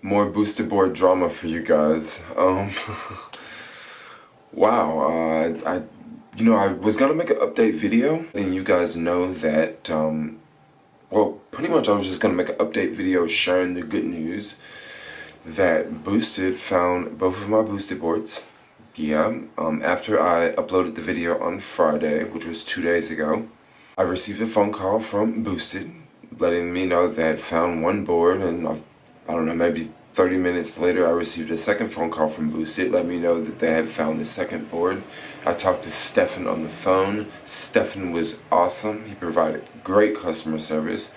More boosted board drama for you guys. Wow, I was gonna make an update video, and you guys know that, well, pretty much I was just gonna make an update video sharing the good news that Boosted found both of my boosted boards. Yeah, after I uploaded the video on Friday, which was 2 days ago, I received a phone call from Boosted letting me know they had found one board, and I don't know, maybe 30 minutes later I received a second phone call from Boosted letting me know that they had found the second board. I talked to Stefan on the phone. Stefan was awesome. He provided great customer service,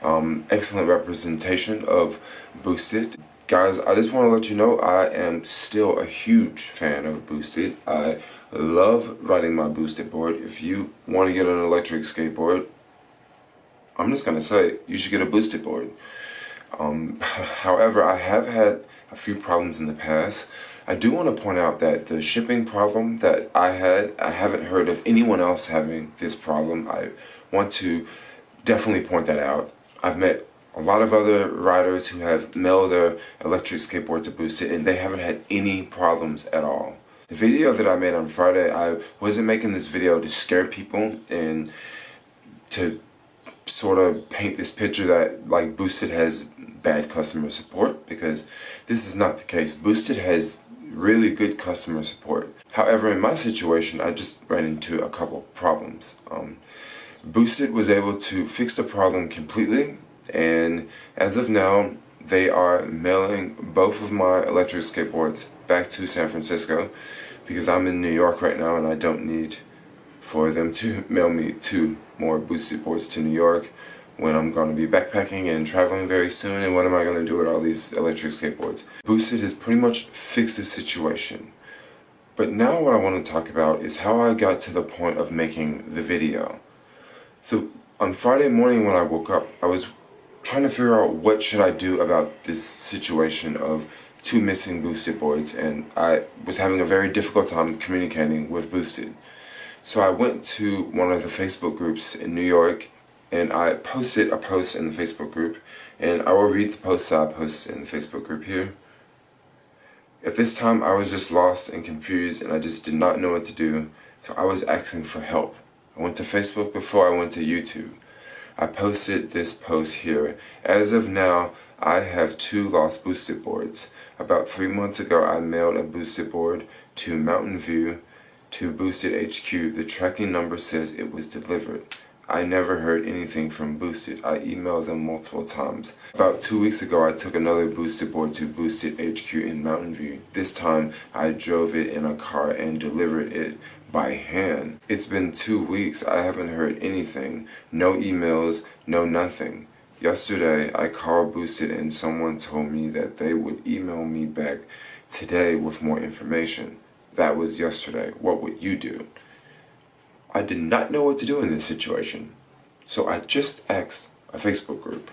excellent representation of Boosted. Guys, I just want to let you know I am still a huge fan of Boosted. I love riding my boosted board. If you want to get an electric skateboard, I'm just going to say you should get a boosted board. However, I have had a few problems in the past. I do want to point out that the shipping problem that I haven't heard of anyone else having this problem. I want to definitely point that out. I've met a lot of other riders who have mailed their electric skateboard to Boosted, and they haven't had any problems at all. The video that I made on Friday, I wasn't making this video to scare people and to sort of paint this picture that like Boosted has bad customer support, because this is not the case. Boosted has really good customer support. However, in my situation, I just ran into a couple problems. Boosted was able to fix the problem completely, and as of now, they are mailing both of my electric skateboards back to San Francisco, because I'm in New York right now and I don't need for them to mail me 2 more boosted boards to New York when I'm going to be backpacking and traveling very soon, and what am I going to do with all these electric skateboards? Boosted has pretty much fixed the situation. But now what I want to talk about is how I got to the point of making the video. So on Friday morning when I woke up, I was trying to figure out what should I do about this situation of 2 missing boosted boards, and I was having a very difficult time communicating with Boosted. So I went to one of the Facebook groups in New York, and I posted a post in the Facebook group, and I will read the post that I posted in the Facebook group here. At this time I was just lost and confused, and I just did not know what to do, so I was asking for help. I went to Facebook before I went to YouTube. I posted this post here. As of now, I have 2 lost boosted boards. About 3 months ago, I mailed a boosted board to Mountain View to Boosted HQ. The tracking number says it was delivered. I never heard anything from Boosted. I emailed them multiple times. About 2 weeks ago, I took another boosted board to Boosted HQ in Mountain View. This time, I drove it in a car and delivered it by hand. It's been 2 weeks. I haven't heard anything. No emails, no nothing. Yesterday, I called Boosted and someone told me that they would email me back today with more information. That was yesterday. What would you do? I did not know what to do in this situation, so I just asked a Facebook group,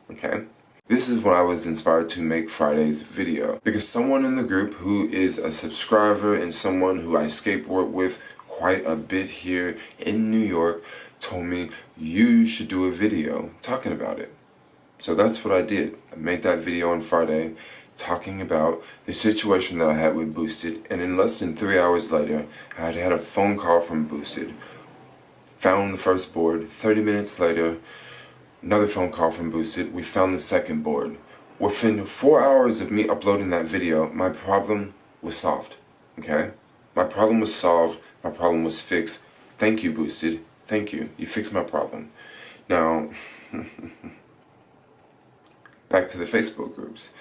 okay? This is when I was inspired to make Friday's video, because someone in the group who is a subscriber and someone who I skateboard with quite a bit here in New York told me you should do a video talking about it. So that's what I did. I made that video on Friday talking about the situation that I had with Boosted, and in less than 3 hours later, I had had a phone call from Boosted, found the first board. 30 minutes later, another phone call from Boosted, we found the second board. Within 4 hours of me uploading that video, my problem was solved, okay? My problem was solved, my problem was fixed. Thank you, Boosted, thank you, you fixed my problem. Now, back to the Facebook groups.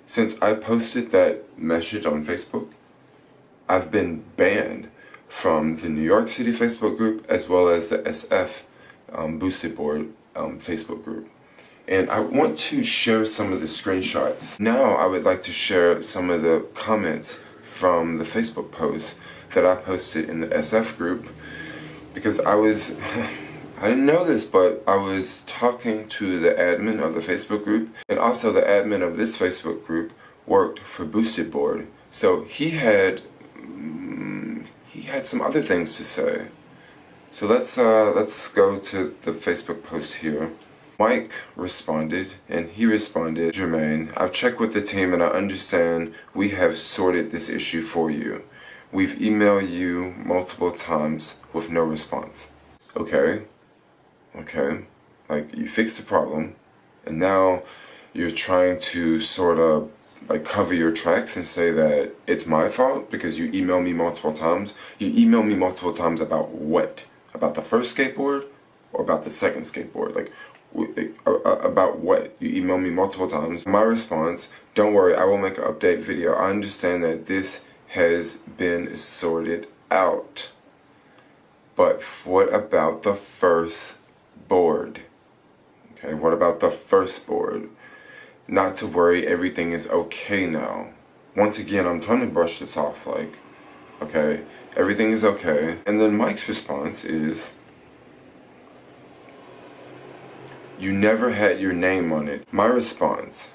Since I posted that message on Facebook, I've been banned from the New York City Facebook group as well as the SF Boosted Board Facebook group. And I want to share some of the screenshots. Now I would like to share some of the comments from the Facebook post that I posted in the SF group, because I didn't know this, but I was talking to the admin of the Facebook group, and also the admin of this Facebook group worked for Boosted Board. So he had some other things to say. So let's go to the Facebook post here. Mike responded, and he responded, Jermaine, I've checked with the team and I understand we have sorted this issue for you. We've emailed you multiple times with no response. Okay. Like, you fixed the problem, and now you're trying to sort of like cover your tracks and say that it's my fault because you emailed me multiple times. You emailed me multiple times about what? About the first skateboard or about the second skateboard? Like, about what? You emailed me multiple times. My response, don't worry, I will make an update video. I understand that this has been sorted out. But what about the first board? Okay, what about the first board? Not to worry, everything is okay now. Once again, I'm trying to brush this off, like, okay, everything is okay. And then Mike's response is, you never had your name on it. My response,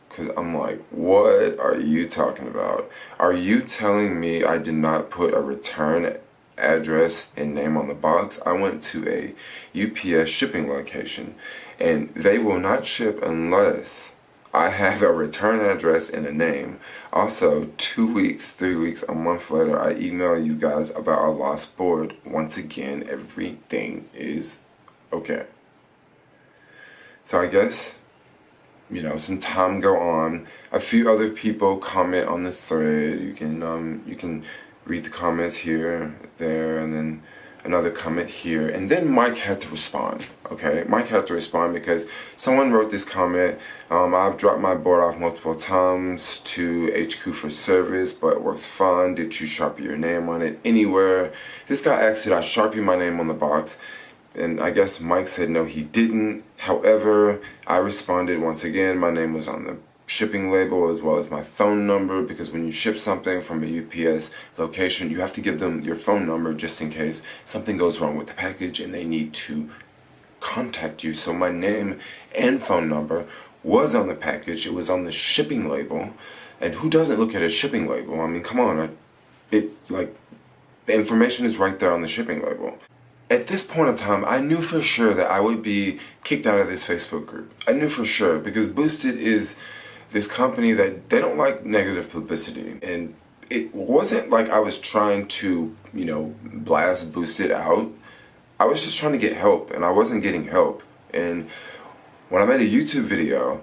because I'm like, what are you talking about? Are you telling me I did not put a return address and name on the box? I went to a UPS shipping location, and they will not ship unless I have a return address and a name. Also, 2 weeks, 3 weeks, a month later, I email you guys about our lost board. Once again, everything is okay. So I guess, you know, some time go on. A few other people comment on the thread. You can read the comments here, there, and then another comment here. And then Mike had to respond, okay? Mike had to respond because someone wrote this comment, I've dropped my board off multiple times to HQ for service, but it works fine. Did you sharpie your name on it anywhere? This guy asked, did I sharpie my name on the box? And I guess Mike said no, he didn't. However, I responded once again, my name was on the shipping label as well as my phone number, because when you ship something from a UPS location, you have to give them your phone number just in case something goes wrong with the package and they need to contact you. So my name and phone number was on the package. It was on the shipping label. And who doesn't look at a shipping label? I mean, come on. It's like, the information is right there on the shipping label. At this point in time, I knew for sure that I would be kicked out of this Facebook group. I knew for sure, because Boosted is this company that they don't like negative publicity. And it wasn't like I was trying to, you know, blast Boosted out. I was just trying to get help, and I wasn't getting help. And when I made a YouTube video,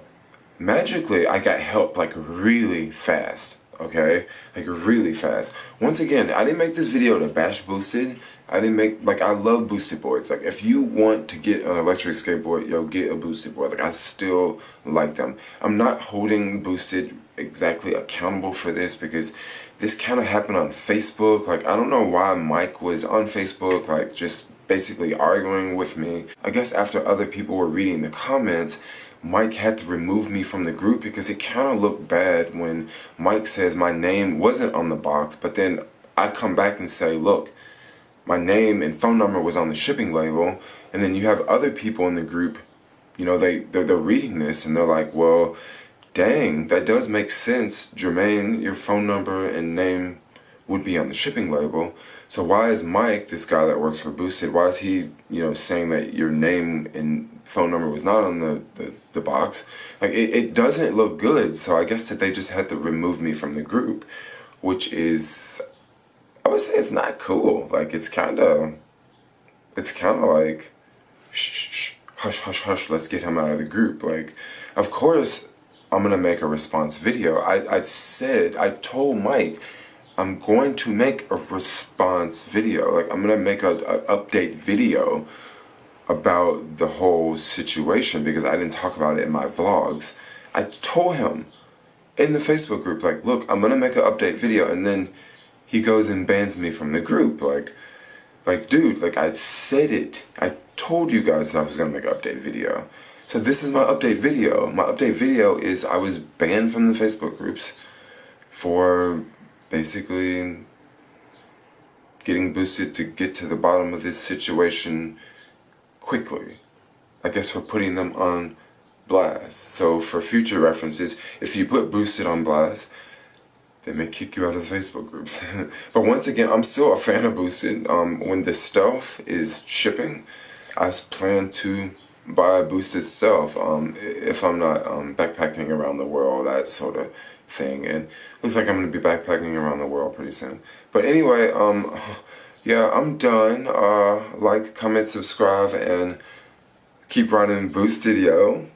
magically I got help like really fast. Okay, like really fast. Once again, I didn't make this video to bash Boosted. I didn't make, like, I love boosted boards. Like, if you want to get an electric skateboard, yo, get a boosted board. Like, I still like them. I'm not holding Boosted exactly accountable for this, because this kind of happened on Facebook. Like, I don't know why Mike was on Facebook, like, just basically arguing with me. I guess after other people were reading the comments, Mike had to remove me from the group, because it kind of looked bad when Mike says my name wasn't on the box, but then I come back and say, look, my name and phone number was on the shipping label. And then you have other people in the group, you know, they're reading this and they're like, well, dang, that does make sense. Jermaine, your phone number and name would be on the shipping label. So why is Mike, this guy that works for Boosted, why is he, you know, saying that your name and phone number was not on the box? Like, it doesn't look good. So I guess that they just had to remove me from the group, which is, I would say it's not cool. Like, it's kind of like, shh, hush, let's get him out of the group. Like, of course, I'm going to make a response video. I told Mike, I'm going to make a response video. Like, I'm going to make an update video about the whole situation, because I didn't talk about it in my vlogs. I told him in the Facebook group, like, look, I'm going to make an update video, and then he goes and bans me from the group. Like, dude, like, I said it. I told you guys that I was going to make an update video. So this is my update video. My update video is I was banned from the Facebook groups for basically getting Boosted to get to the bottom of this situation quickly. I guess for putting them on blast. So for future references, if you put Boosted on blast, they may kick you out of the Facebook groups. But once again, I'm still a fan of Boosted. When the stuff is shipping, I plan to buy Boost itself, if I'm not backpacking around the world, that sort of thing. And looks like I'm going to be backpacking around the world pretty soon. But anyway, yeah, I'm done. Like, comment, subscribe, and keep running Boosted, yo.